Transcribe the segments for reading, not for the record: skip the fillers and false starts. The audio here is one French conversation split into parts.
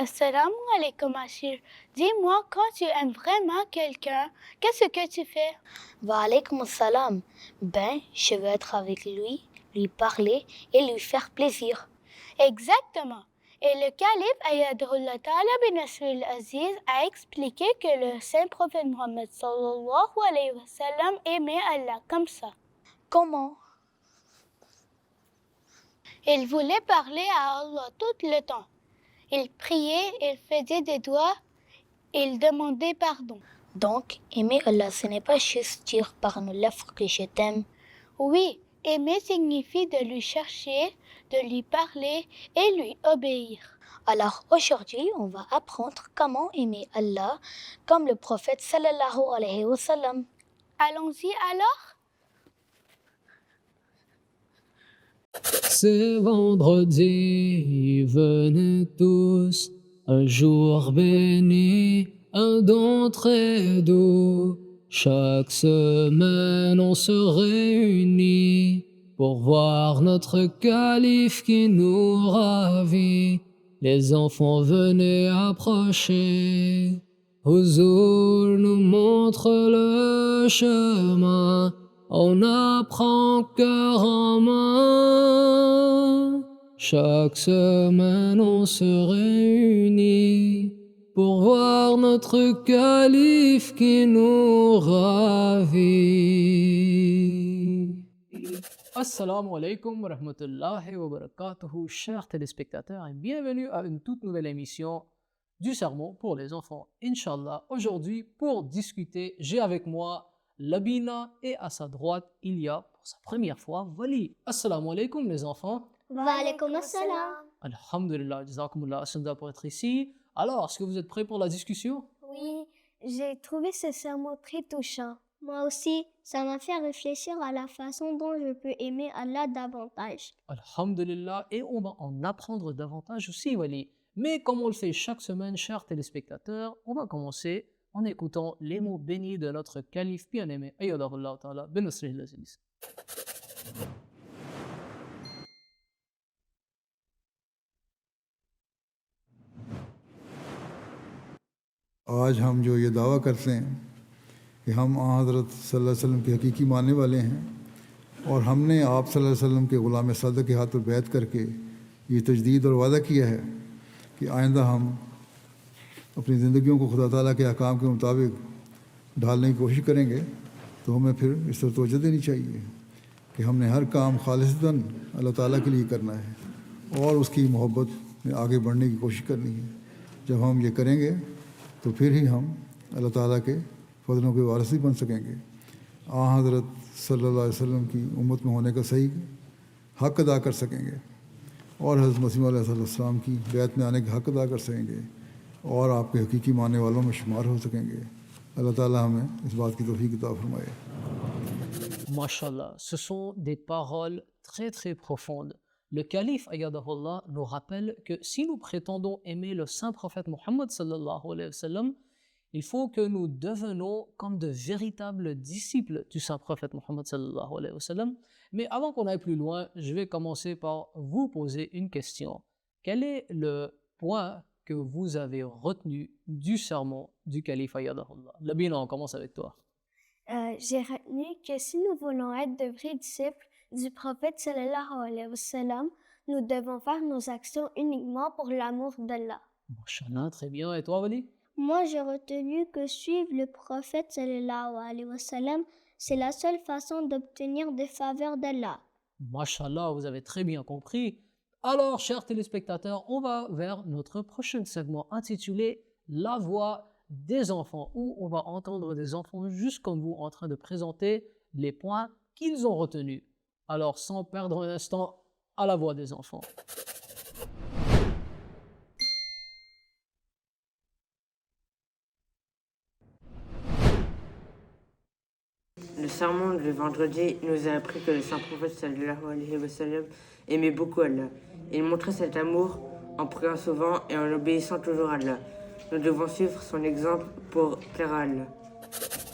Assalamu alaikum Achir. Dis-moi, quand tu aimes vraiment quelqu'un, qu'est-ce que tu fais? Wa alaykoum salam. Ben, je veux être avec lui parler et lui faire plaisir. Exactement. Et le calife Ayadullah Ta'ala bin Nasr al-Aziz a expliqué que le saint prophète Mohammed sallallahu alayhi wa sallam aimait Allah comme ça. Comment? Il voulait parler à Allah tout le temps. Il priait, il faisait des doigts, il demandait pardon. Donc, aimer Allah, ce n'est pas juste dire par nos lèvres que je t'aime. Oui, aimer signifie de lui chercher, de lui parler et lui obéir. Alors aujourd'hui, on va apprendre comment aimer Allah comme le prophète sallallahu alayhi wa sallam. Allons-y alors? C'est vendredi, venez tous, un jour béni, un don très doux. Chaque semaine on se réunit pour voir notre calife qui nous ravit. Les enfants venez approcher, Huzur nous montre le chemin. On apprend cœur en main. Chaque semaine on se réunit pour voir notre calife qui nous ravit. Assalamu alaikum wa rahmatullahi wa barakatuhu, chers téléspectateurs, et bienvenue à une toute nouvelle émission du sermon pour les enfants. Inch'Allah, aujourd'hui, pour discuter, j'ai avec moi Labina et à sa droite, il y a pour sa première fois Wali. Assalamu alaikum les enfants. Wa alaykoum assalam. Alhamdulillah, jazakumullah asanda pour être ici. Alors, est-ce que vous êtes prêts pour la discussion? Oui, j'ai trouvé ce sermon très touchant. Moi aussi, ça m'a fait réfléchir à la façon dont je peux aimer Allah davantage. Alhamdulillah, et on va en apprendre davantage aussi, Wali. Mais comme on le fait chaque semaine, chers téléspectateurs, on va commencer en écoutant les mots bénis de notre calife bien-aimé, Ayyadahullah ta'ala, bin Nasril Aziz. आज हम जो ये दावा करते हैं कि हम हज़रत सल्लल्लाहु अलैहि वसल्लम के हकीकी मानने वाले हैं और हमने आप सल्लल्लाहु अलैहि वसल्लम के ग़ुलाम सदक़ के हाथ पर बैत करके ये तजदीद और वादा किया है कि आइंदा हम अपनी ज़िंदगियों को खुदा ताला के अहकाम के मुताबिक ढालने की कोशिश करेंगे, तो हमें फिर इस तरह तवज्जो देनी चाहिए कि हमने हर काम खालिसतन अल्लाह ताला के लिए करना है और उसकी मोहब्बत में आगे बढ़ने की कोशिश करनी है। जब हम ये करेंगे तो फिर ही हम अल्लाह ताला के फजलों के वारिस भी बन सकेंगे। हज़रत सल्लल्लाहु अलैहि वसल्लम की उम्मत में होने का सही हक़ अदा कर सकेंगे और हज़रत मसीह अलैहिस्सलाम की बैत में आने का हक़ अदा कर सकेंगे और आपके हकीकी मानने वालों में शुमार हो सकेंगे। अल्लाह ताला हमें इस बात की तौफीक अता फरमाए। Mashallah, ce sont des paroles très très profondes. Le calife Ayyadahullah nous rappelle que si nous prétendons aimer le saint prophète Mohammed sallallahu alayhi wa sallam, il faut que nous devenons comme de véritables disciples du saint prophète Mohammed sallallahu alayhi wa sallam. Mais avant qu'on aille plus loin, je vais commencer par vous poser une question. Quel est le point que vous avez retenu du sermon du calife Ayyadahullah? Labina, on commence avec toi. J'ai retenu que si nous voulons être de vrais disciples du prophète sallallahu alayhi wa sallam, nous devons faire nos actions uniquement pour l'amour d'Allah. Mashallah, très bien. Et toi, Wali? Moi, j'ai retenu que suivre le prophète sallallahu alayhi wa sallam, c'est la seule façon d'obtenir des faveurs d'Allah. Mashallah, vous avez très bien compris. Alors, chers téléspectateurs, on va vers notre prochain segment intitulé La voix des enfants, où on va entendre des enfants juste comme vous en train de présenter les points qu'ils ont retenus. Alors, sans perdre un instant, à la voix des enfants. Le sermon du vendredi nous a appris que le saint prophète sallallahu alayhi wa sallam aimait beaucoup Allah. Il montrait cet amour en priant souvent et en obéissant toujours à Allah. Nous devons suivre son exemple pour plaire à Allah.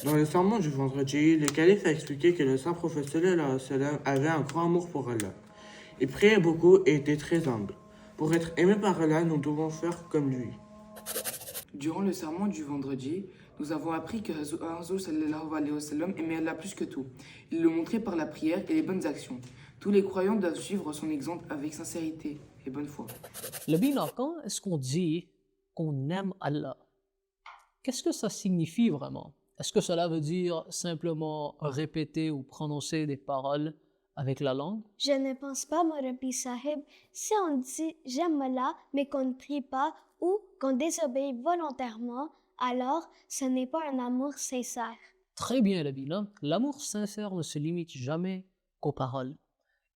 Dans le sermon du vendredi, le calife a expliqué que le saint prophète sallallahu alayhi wa sallam avait un grand amour pour Allah. Il priait beaucoup et était très humble. Pour être aimé par Allah, nous devons faire comme lui. Durant le sermon du vendredi, nous avons appris que Hazur sallallahu alayhi wa sallam aimait Allah plus que tout. Il le montrait par la prière et les bonnes actions. Tous les croyants doivent suivre son exemple avec sincérité et bonne foi. Labina, quand est-ce qu'on dit qu'on aime Allah? Qu'est-ce que ça signifie vraiment? Est-ce que cela veut dire simplement répéter ou prononcer des paroles avec la langue? Je ne pense pas, mon Rabbi Sahib, si on dit j'aime Allah, mais qu'on ne prie pas ou qu'on désobéit volontairement, alors ce n'est pas un amour sincère. Très bien, Labina. L'amour sincère ne se limite jamais qu'aux paroles.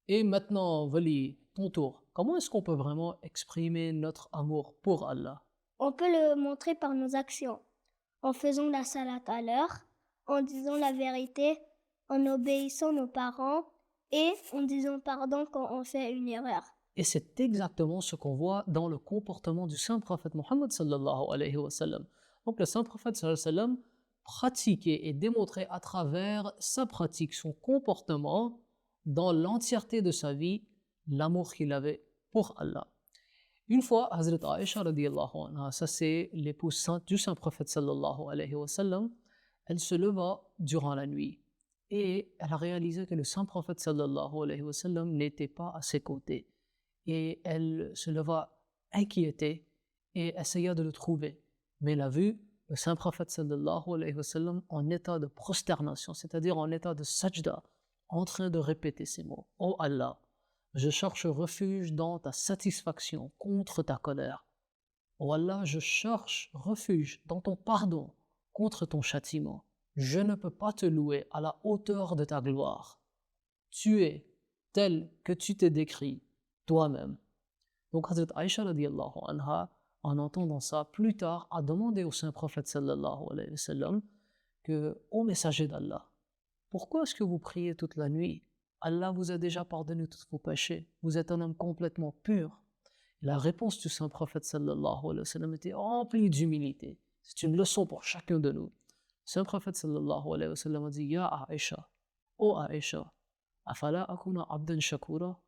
Et maintenant, Vali, ton tour. Comment est-ce qu'on peut vraiment exprimer notre amour pour Allah? On peut le montrer par nos actions, en faisant la salat à l'heure, en disant la vérité, en obéissant nos parents et en disant pardon quand on fait une erreur. Et c'est exactement ce qu'on voit dans le comportement du saint prophète Mohammed sallallahu alayhi wa sallam. Donc le saint prophète sallallahu alayhi wa sallam pratiquait et démontrait à travers sa pratique, son comportement, dans l'entièreté de sa vie, l'amour qu'il avait pour Allah. Une fois, Hazrat Aïcha radiyallahu anha, ça c'est l'épouse sainte du saint prophète sallallahu alayhi wa sallam, elle se leva durant la nuit et elle a réalisé que le saint prophète sallallahu alayhi wa sallam n'était pas à ses côtés. Et elle se leva inquiétée et essaya de le trouver. Mais elle a vu le saint prophète sallallahu alayhi wa sallam en état de prosternation, c'est-à-dire en état de sajda, en train de répéter ces mots. « Oh Allah, je cherche refuge dans ta satisfaction contre ta colère. Oh Allah, je cherche refuge dans ton pardon contre ton châtiment. Je ne peux pas te louer à la hauteur de ta gloire. Tu es tel que tu t'es décrit toi-même. » Donc Hazrat Aïcha radiyallahu anha, en entendant ça, plus tard, a demandé au saint prophète sallallahu alayhi wa sallam que, ô messager d'Allah, pourquoi est-ce que vous priez toute la nuit? Allah vous a déjà pardonné tous vos péchés. Vous êtes un homme complètement pur. Et la réponse du saint prophète sallallahu alayhi wa sallam était remplie d'humilité. C'est une leçon pour chacun de nous. Le saint prophète sallallahu alayhi wa sallam a dit, Ya Aïcha, ô Aïcha, afala akuna abdan shakura?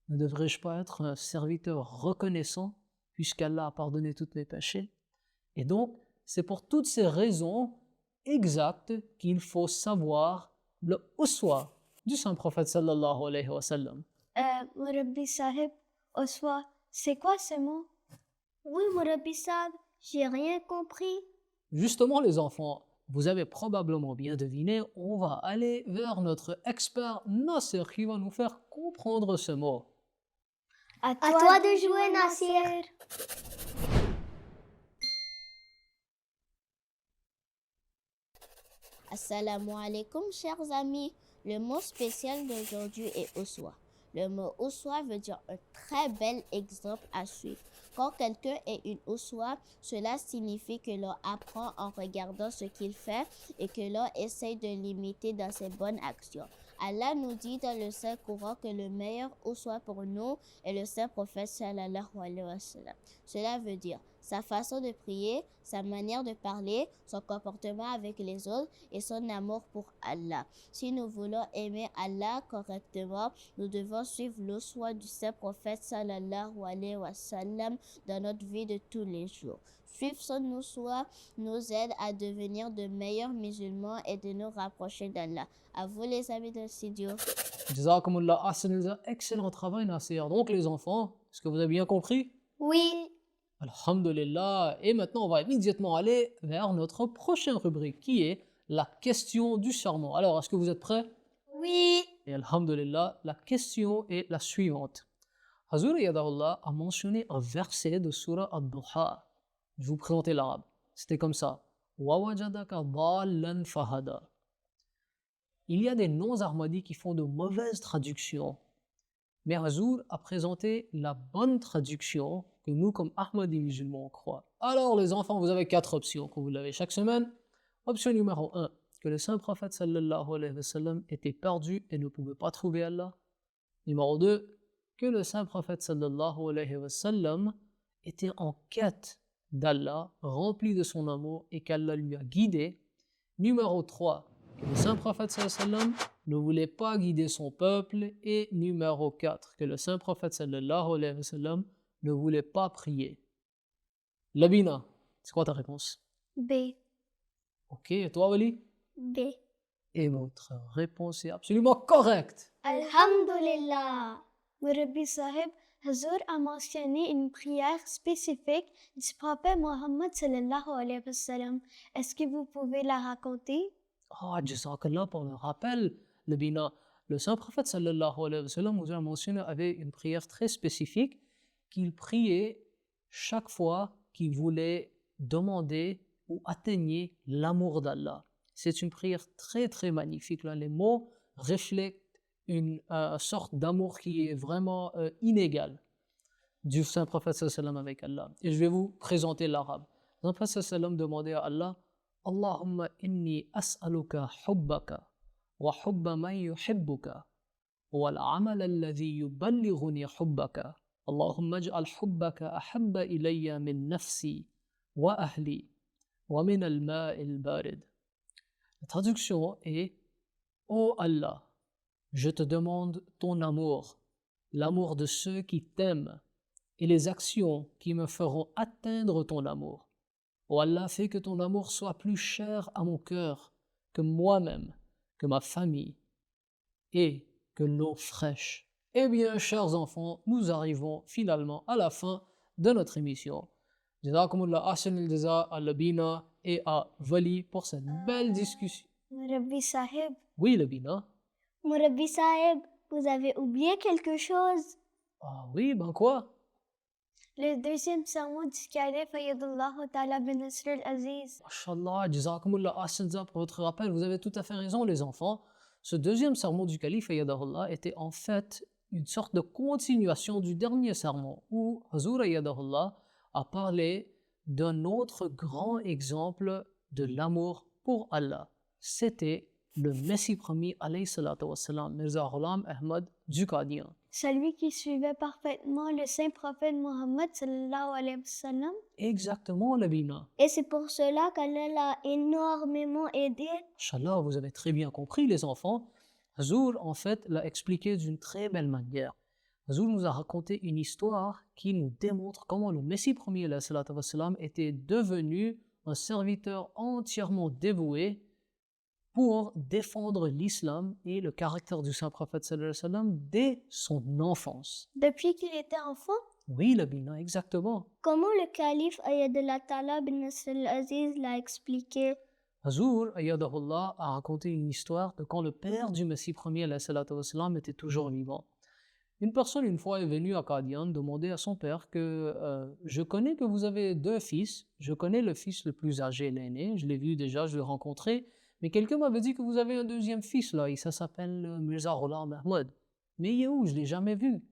Ne devrais-je pas être un serviteur reconnaissant puisqu'Allah a pardonné tous mes péchés? Et donc, c'est pour toutes ces raisons exactes qu'il faut savoir le uswa du saint prophète sallallahu alayhi wa sallam. Mon Rabbi Sahib, Oswa, c'est quoi ce mot? Oui, mon Rabbi Sahib, j'ai rien compris. Justement, les enfants, vous avez probablement bien deviné, on va aller vers notre expert Nasser qui va nous faire comprendre ce mot. À toi de jouer, Nasser. Assalamu alaikum, chers amis. Le mot spécial d'aujourd'hui est uswa. Le mot uswa veut dire un très bel exemple à suivre. Quand quelqu'un est une uswa, cela signifie que l'on apprend en regardant ce qu'il fait et que l'on essaye de l'imiter dans ses bonnes actions. Allah nous dit dans le Saint-Coran que le meilleur uswa pour nous est le saint prophète sallallahu alayhi wa sallam. Cela veut dire sa façon de prier, sa manière de parler, son comportement avec les autres et son amour pour Allah. Si nous voulons aimer Allah correctement, nous devons suivre l'uswa du saint prophète sallallahu alayhi wa sallam dans notre vie de tous les jours. Suivre son uswa nous aide à devenir de meilleurs musulmans et de nous rapprocher d'Allah. À vous les amis de studio. Jazakumullah ahsan, excellent travail Nasser. Donc les enfants, est-ce que vous avez bien compris? Oui. Alhamdulillah. Et maintenant, on va immédiatement aller vers notre prochaine rubrique qui est la question du sermon. Alors, est-ce que vous êtes prêts? Oui. Et alhamdulillah, la question est la suivante. Hazur Yadahullah a mentionné un verset de Surah Ad-Duha. Je vais vous présenter l'arabe. C'était comme ça. Wawajadaka dhallan fahada. Il y a des noms armadis qui font de mauvaises traductions. Mais Hazur a présenté la bonne traduction que nous, comme Ahmadis musulmans, on croit. Alors les enfants, vous avez 4 options que vous l'avez chaque semaine. Option numéro 1, que le saint prophète sallallahu alayhi wa sallam était perdu et ne pouvait pas trouver Allah. Numéro 2, que le saint prophète sallallahu alayhi wa sallam était en quête d'Allah, rempli de son amour et qu'Allah lui a guidé. Numéro 3, que le saint prophète sallallahu alayhi wa sallam ne voulait pas guider son peuple. Et numéro 4, que le saint prophète sallallahu alayhi wa sallam ne voulait pas prier. Labina, c'est quoi ta réponse? B. Ok, et toi, Wali? B. Et votre réponse est absolument correcte. Alhamdulillah. Murabi Sahib, Hazur a mentionné une prière spécifique du prophète Mohammed sallallahu alayhi wa sallam. Est-ce que vous pouvez la raconter? Ah, Jazakallah pour le rappel, Labina. Le saint prophète sallallahu alayhi wa sallam, vous avez mentionné, avait une prière très spécifique qu'il priait chaque fois qu'il voulait demander ou atteigner l'amour d'Allah. C'est une prière très très magnifique. Là. Les mots reflètent une sorte d'amour qui est vraiment inégal du saint prophète sallallahu avec Allah. Et je vais vous présenter l'arabe. Le saint prophète sallallahu demandait à Allah, Allahumma inni as'aluka hubbaka wa hubba man yuhibbuka wal amal alladhi yuballighuni hubbaka. Allahumma ij'al hubbaka ahabba ilayya min nafsi wa ahli wa min al-ma'il barid. La traduction est Ô Allah, je te demande ton amour, l'amour de ceux qui t'aiment et les actions qui me feront atteindre ton amour. Ô Allah, fais que ton amour soit plus cher à mon cœur que moi-même, que ma famille et que l'eau fraîche. Eh bien, chers enfants, nous arrivons finalement à la fin de notre émission. Jazakumullah ahsan al-jaza à Labina et à Wali pour cette belle discussion. Murabi Sahib. Oui, Labina. Murabi Sahib, vous avez oublié quelque chose? Ah oui, ben quoi? Le deuxième sermon du calife Ayadullah Ta'ala bin Nasr al-Aziz. Mashallah, Jazakumullah ahsan pour votre rappel. Vous avez tout à fait raison, les enfants. Ce deuxième sermon du calife Ayadullah était en fait une sorte de continuation du dernier sermon où Hazur Ayadullah a parlé d'un autre grand exemple de l'amour pour Allah. C'était le Messie premier, alayhi salatu wassalam, Mirza Ghulam Ahmad du Qadian. Celui qui suivait parfaitement le saint prophète Mohammed sallallahu alayhi wa sallam. Exactement, Labina. Et c'est pour cela qu'Allah l'a énormément aidé. Inch'Allah, vous avez très bien compris, les enfants. Hazur, en fait, l'a expliqué d'une très belle manière. Hazur nous a raconté une histoire qui nous démontre comment le Messie premier, alayhi salatu wassalam, était devenu un serviteur entièrement dévoué pour défendre l'islam et le caractère du saint prophète sallallahu alayhi wa sallam dès son enfance. Depuis qu'il était enfant? Oui, Labina, exactement. Comment le calife Ayadullah Ta'ala bin Nasr al-Aziz l'a expliqué? Hazur, Ayadahullah, a raconté une histoire de quand le père du Messie premier, alayhi salatu wa sallam, était toujours vivant. Une personne, une fois, est venue à Qadian demander à son père que je connais que vous avez 2 fils, je connais le fils le plus âgé, l'aîné, je l'ai vu déjà, je l'ai rencontré, mais quelqu'un m'avait dit que vous avez un deuxième fils là, et ça s'appelle Mirza Ghulam Ahmad. Mais il est où? Je ne l'ai jamais vu.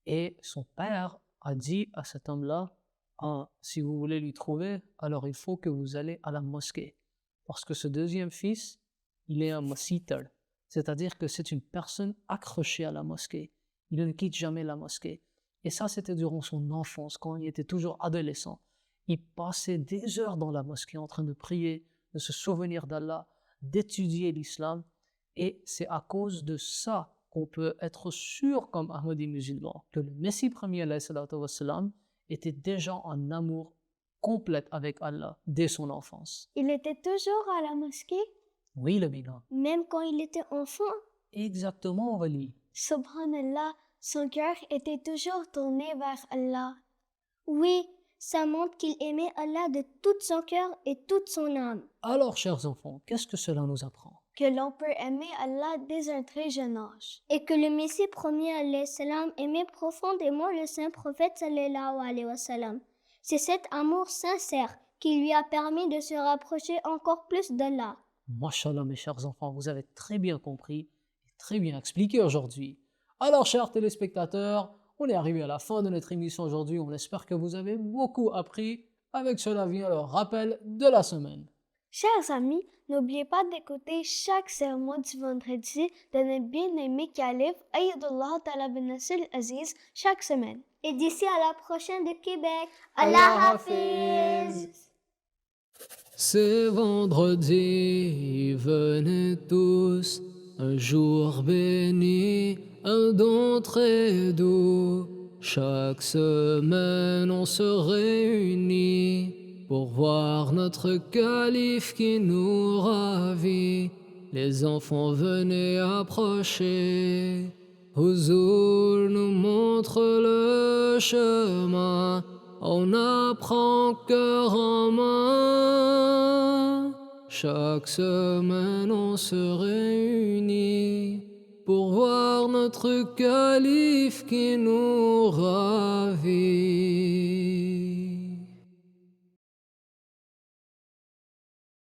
Et son père a dit à cet homme-là, ah, si vous voulez lui trouver, alors il faut que vous allez à la mosquée. Parce que ce deuxième fils, il est un mositar, c'est-à-dire que c'est une personne accrochée à la mosquée. Il ne quitte jamais la mosquée. Et ça, c'était durant son enfance, quand il était toujours adolescent. Il passait des heures dans la mosquée en train de prier, de se souvenir d'Allah, d'étudier l'islam. Et c'est à cause de ça qu'on peut être sûr, comme Ahmadi musulman, que le Messie premier, alayhi salatu wassalam, était déjà en amour complet avec Allah dès son enfance. Il était toujours à la mosquée? Oui, Labina. Même quand il était enfant? Exactement, Wali. Subhanallah, son cœur était toujours tourné vers Allah. Oui, ça montre qu'il aimait Allah de tout son cœur et toute son âme. Alors, chers enfants, qu'est-ce que cela nous apprend? Que l'on peut aimer Allah dès un très jeune âge. Et que le Messie premier alayhi salam aimait profondément le saint prophète sallallahu alayhi wa sallam. C'est cet amour sincère qui lui a permis de se rapprocher encore plus d'Allah. Mashallah, mes chers enfants, vous avez très bien compris et très bien expliqué aujourd'hui. Alors, chers téléspectateurs, on est arrivé à la fin de notre émission aujourd'hui. On espère que vous avez beaucoup appris. Avec cela vient le rappel de la semaine. Chers amis, n'oubliez pas d'écouter chaque sermon du vendredi de notre bien-aimé calife Ayadullah Ta'ala bin Nasr al-Aziz chaque semaine. Et d'ici à la prochaine de Québec, Allah Allah Hafiz! C'est vendredi, venez tous, un jour béni, un don très doux. Chaque semaine, on se réunit pour voir notre calife qui nous ravit. Les enfants venaient approcher. Huzur nous montre le chemin. On apprend cœur en main. Chaque semaine, on se réunit pour voir notre calife qui nous ravit.